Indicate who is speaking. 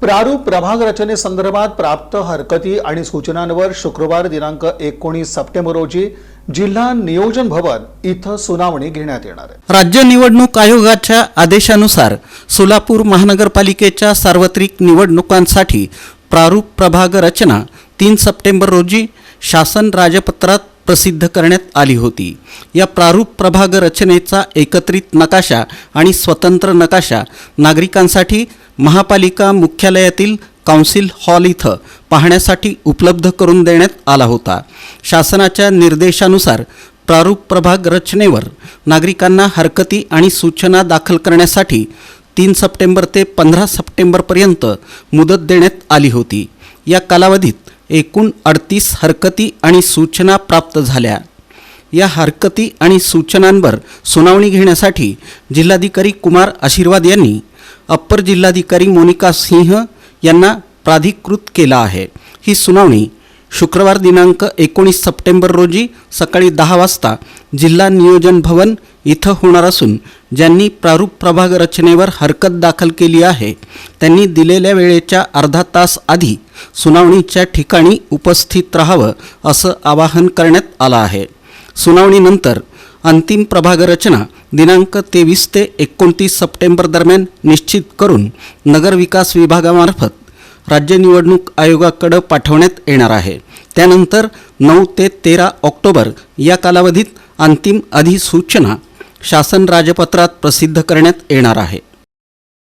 Speaker 1: प्रारूप प्रभाग रचनेसंदर्भात प्राप्त हरकती आणि सूचनांवर शुक्रवार दिनांक 19 सप्टेंबर रोजी जिल्हा नियोजन भवन इथं सुनावणी घेण्यात येणार आहे।
Speaker 2: राज्य निवडणूक आयोगाच्या आदेशानुसार सोलापूर महानगरपालिकेच्या सार्वत्रिक निवडणुकांसाठी प्रारूप प्रभाग रचना 3 सप्टेंबर रोजी शासन राजपत्रात प्रसिद्ध करण्यात आली होती। या प्रारूप प्रभाग रचनेचा एकत्रित नकाशा आणि स्वतंत्र नकाशा नागरिकांसाठी महापालिका मुख्यालयातील काउन्सिल हॉल इथं पाहण्यासाठी उपलब्ध करून देण्यात आला होता। शासनाच्या निर्देशानुसार प्रारूप प्रभाग रचनेवर नागरिकांना हरकती आणि सूचना दाखल करण्यासाठी 3 सप्टेंबर ते 15 सप्टेंबरपर्यंत मुदत देण्यात आली होती। या कालावधीत एकूण 38 हरकती आणि सूचना प्राप्त झाल्या। या हरकती आणि सूचनांवर सुनावणी घेण्यासाठी जिल्हाधिकारी कुमार आशीर्वाद यांनी अप्पर जिल्हाधिकारी मोनिका सिंह यांना प्राधिकृत केला आहे। ही सुनावणी शुक्रवार दिनांक 19 सप्टेंबर रोजी सकाळी 10 वाजता जिल्हा नियोजन भवन इथं होणार असून ज्यांनी प्रारूप प्रभाग रचनेवर हरकत दाखल केली आहे त्यांनी दिलेल्या वेळेच्या अर्धा तास आधी सुनावणीच्या ठिकाणी उपस्थित राहावं असं आवाहन करण्यात आलं आहे। सुनावणीनंतर अंतिम प्रभाग रचना दिनांक 23 ते 29 सप्टेंबर दरम्यान निश्चित करून नगर विकास विभागामार्फत राज्य निवडणूक आयोगाकडे पाठवण्यात येणार आहे। त्यानंतर 9 ते 13 ऑक्टोबर या कालावधीत अंतिम अधिसूचना शासन राजपत्रात प्रसिद्ध करण्यात येणार आहे।